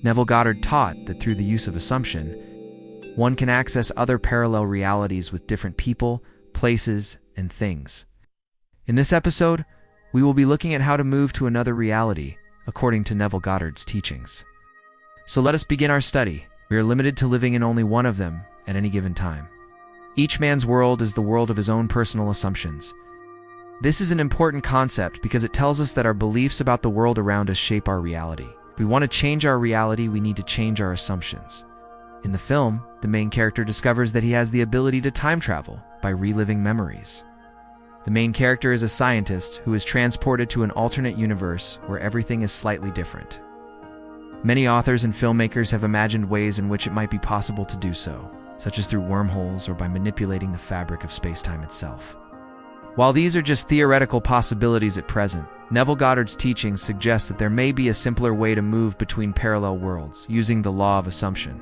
Neville Goddard taught that through the use of assumption, one can access other parallel realities with different people, places, and things. In this episode, we will be looking at how to move to another reality, according to Neville Goddard's teachings. So let us begin our study. We are limited to living in only one of them at any given time. Each man's world is the world of his own personal assumptions. This is an important concept because it tells us that our beliefs about the world around us shape our reality. If we want to change our reality, we need to change our assumptions. In the film, the main character discovers that he has the ability to time travel by reliving memories. The main character is a scientist who is transported to an alternate universe where everything is slightly different. Many authors and filmmakers have imagined ways in which it might be possible to do so, such as through wormholes or by manipulating the fabric of space-time itself. While these are just theoretical possibilities at present, Neville Goddard's teachings suggest that there may be a simpler way to move between parallel worlds using the law of assumption.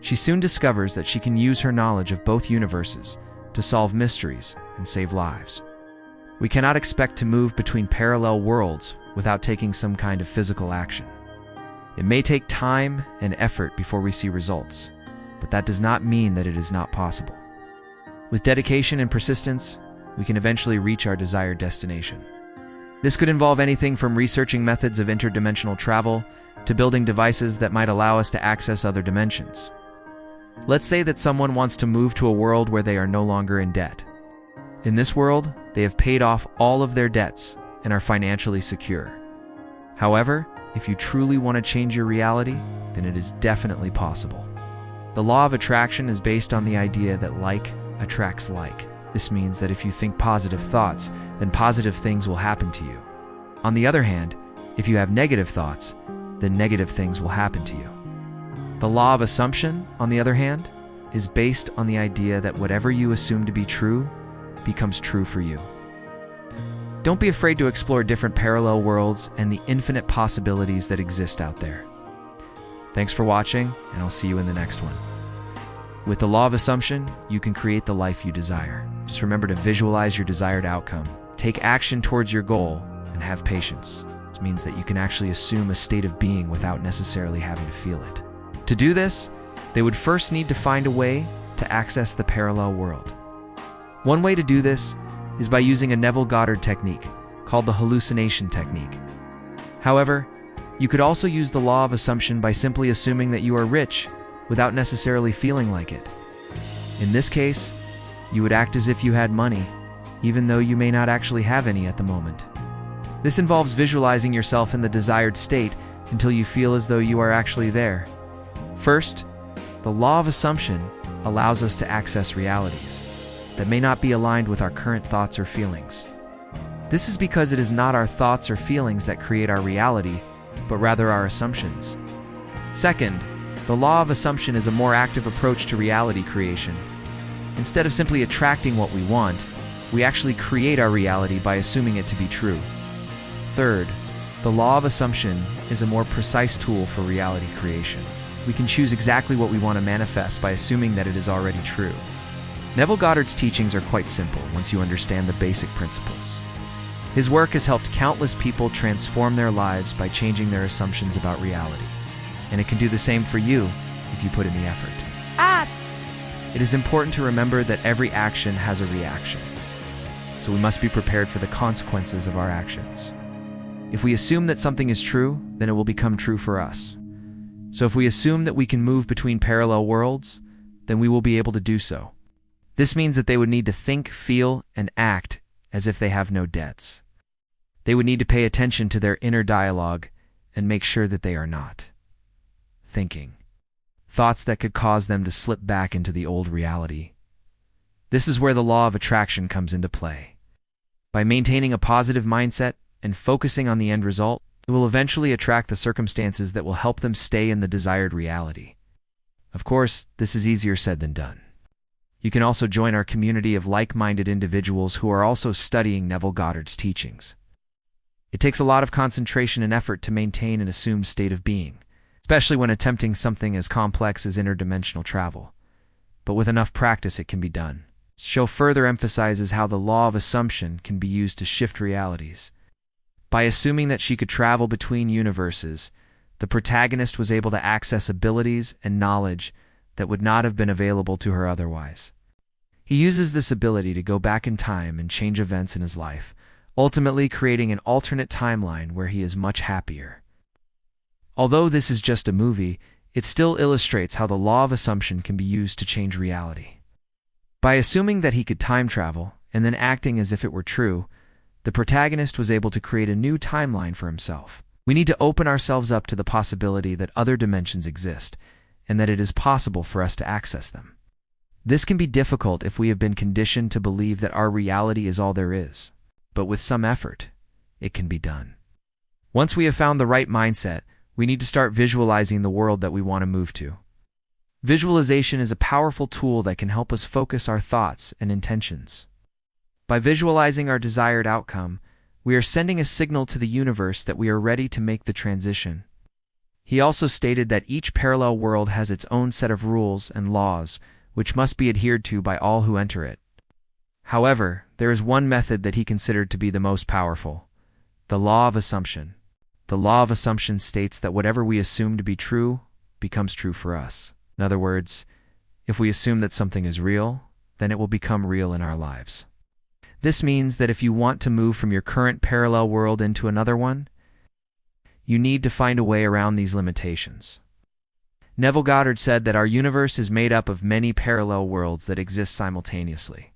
She soon discovers that she can use her knowledge of both universes to solve mysteries and save lives. We cannot expect to move between parallel worlds without taking some kind of physical action. It may take time and effort before we see results, but that does not mean that it is not possible. With dedication and persistence, we can eventually reach our desired destination. This could involve anything from researching methods of interdimensional travel to building devices that might allow us to access other dimensions. Let's say that someone wants to move to a world where they are no longer in debt. In this world, they have paid off all of their debts and are financially secure. However, if you truly want to change your reality, then it is definitely possible. The law of attraction is based on the idea that like attracts like. This means that if you think positive thoughts, then positive things will happen to you. On the other hand, if you have negative thoughts, then negative things will happen to you. The law of assumption, on the other hand, is based on the idea that whatever you assume to be true becomes true for you. Don't be afraid to explore different parallel worlds and the infinite possibilities that exist out there. Thanks for watching, and I'll see you in the next one. With the law of assumption, you can create the life you desire. Just remember to visualize your desired outcome, take action towards your goal, and have patience. This means that you can actually assume a state of being without necessarily having to feel it. To do this, they would first need to find a way to access the parallel world. One way to do this is by using a Neville Goddard technique called the hallucination technique. However, you could also use the law of assumption by simply assuming that you are rich without necessarily feeling like it. In this case, you would act as if you had money, even though you may not actually have any at the moment. This involves visualizing yourself in the desired state until you feel as though you are actually there. First, the law of assumption allows us to access realities that may not be aligned with our current thoughts or feelings. This is because it is not our thoughts or feelings that create our reality, but rather our assumptions. Second, the law of assumption is a more active approach to reality creation. Instead of simply attracting what we want, we actually create our reality by assuming it to be true. Third, the law of assumption is a more precise tool for reality creation. We can choose exactly what we want to manifest by assuming that it is already true. Neville Goddard's teachings are quite simple once you understand the basic principles. His work has helped countless people transform their lives by changing their assumptions about reality. And it can do the same for you if you put in the effort. It is important to remember that every action has a reaction. So we must be prepared for the consequences of our actions. If we assume that something is true, then it will become true for us. So if we assume that we can move between parallel worlds, then we will be able to do so. This means that they would need to think, feel, and act as if they have no debts. They would need to pay attention to their inner dialogue and make sure that they are not thinking thoughts that could cause them to slip back into the old reality. This is where the law of attraction comes into play. By maintaining a positive mindset and focusing on the end result, it will eventually attract the circumstances that will help them stay in the desired reality. Of course, this is easier said than done. You can also join our community of like-minded individuals who are also studying Neville Goddard's teachings. It takes a lot of concentration and effort to maintain an assumed state of being, especially when attempting something as complex as interdimensional travel. But with enough practice, it can be done. Show further emphasizes how the law of assumption can be used to shift realities. By assuming that she could travel between universes, The protagonist was able to access abilities and knowledge that would not have been available to her otherwise. He uses this ability to go back in time and change events in his life, ultimately creating an alternate timeline where he is much happier. Although this is just a movie, it still illustrates how the law of assumption can be used to change reality. By assuming that he could time travel, and then acting as if it were true, the protagonist was able to create a new timeline for himself. We need to open ourselves up to the possibility that other dimensions exist, and that it is possible for us to access them. This can be difficult if we have been conditioned to believe that our reality is all there is, but with some effort, it can be done. Once we have found the right mindset, we need to start visualizing the world that we want to move to. Visualization is a powerful tool that can help us focus our thoughts and intentions. By visualizing our desired outcome, we are sending a signal to the universe that we are ready to make the transition. He also stated that each parallel world has its own set of rules and laws, which must be adhered to by all who enter it. However, there is one method that he considered to be the most powerful: the law of assumption. The law of assumption states that whatever we assume to be true becomes true for us. In other words, if we assume that something is real, then it will become real in our lives. This means that if you want to move from your current parallel world into another one, you need to find a way around these limitations. Neville Goddard said that our universe is made up of many parallel worlds that exist simultaneously.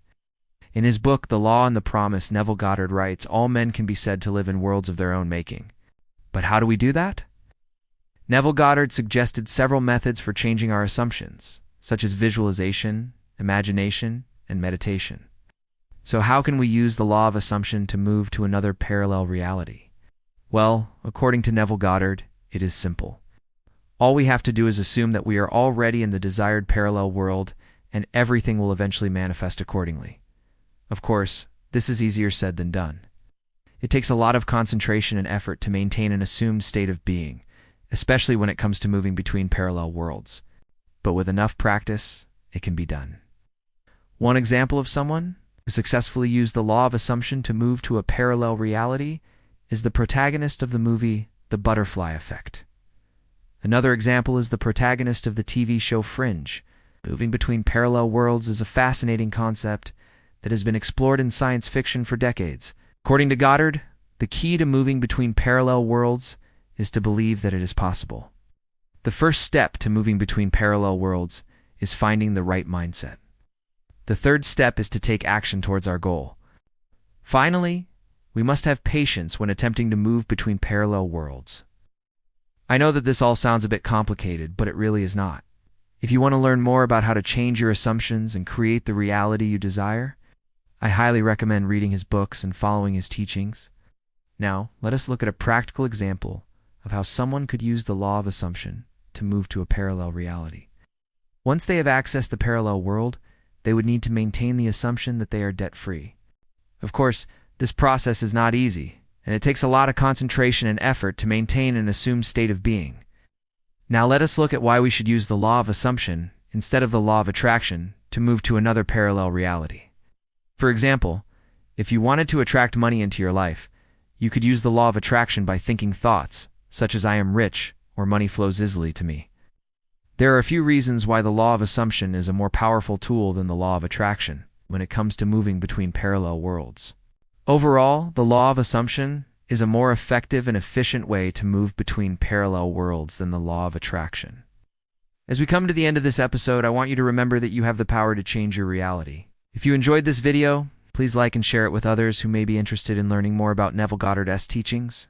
In his book, The Law and the Promise, Neville Goddard writes, "All men can be said to live in worlds of their own making." But how do we do that? Neville Goddard suggested several methods for changing our assumptions, such as visualization, imagination, and meditation. So how can we use the law of assumption to move to another parallel reality? Well, according to Neville Goddard, it is simple. All we have to do is assume that we are already in the desired parallel world, and everything will eventually manifest accordingly. Of course, this is easier said than done. It takes a lot of concentration and effort to maintain an assumed state of being, especially when it comes to moving between parallel worlds. But with enough practice, it can be done. One example of someone who successfully used the law of assumption to move to a parallel reality is the protagonist of the movie The Butterfly Effect. Another example is the protagonist of the TV show Fringe. Moving between parallel worlds is a fascinating concept that has been explored in science fiction for decades. According to Goddard, the key to moving between parallel worlds is to believe that it is possible. The first step to moving between parallel worlds is finding the right mindset. The third step is to take action towards our goal. Finally, we must have patience when attempting to move between parallel worlds. I know that this all sounds a bit complicated, but it really is not. If you want to learn more about how to change your assumptions and create the reality you desire, I highly recommend reading his books and following his teachings. Now, let us look at a practical example of how someone could use the law of assumption to move to a parallel reality. Once they have accessed the parallel world, they would need to maintain the assumption that they are debt-free. Of course, this process is not easy, and it takes a lot of concentration and effort to maintain an assumed state of being. Now let us look at why we should use the law of assumption instead of the law of attraction to move to another parallel reality. For example, if you wanted to attract money into your life, you could use the law of attraction by thinking thoughts such as "I am rich" or "money flows easily to me." There are a few reasons why the law of assumption is a more powerful tool than the law of attraction when it comes to moving between parallel worlds. Overall, the law of assumption is a more effective and efficient way to move between parallel worlds than the law of attraction. As we come to the end of this episode, I want you to remember that you have the power to change your reality. If you enjoyed this video, please like and share it with others who may be interested in learning more about Neville Goddard's teachings.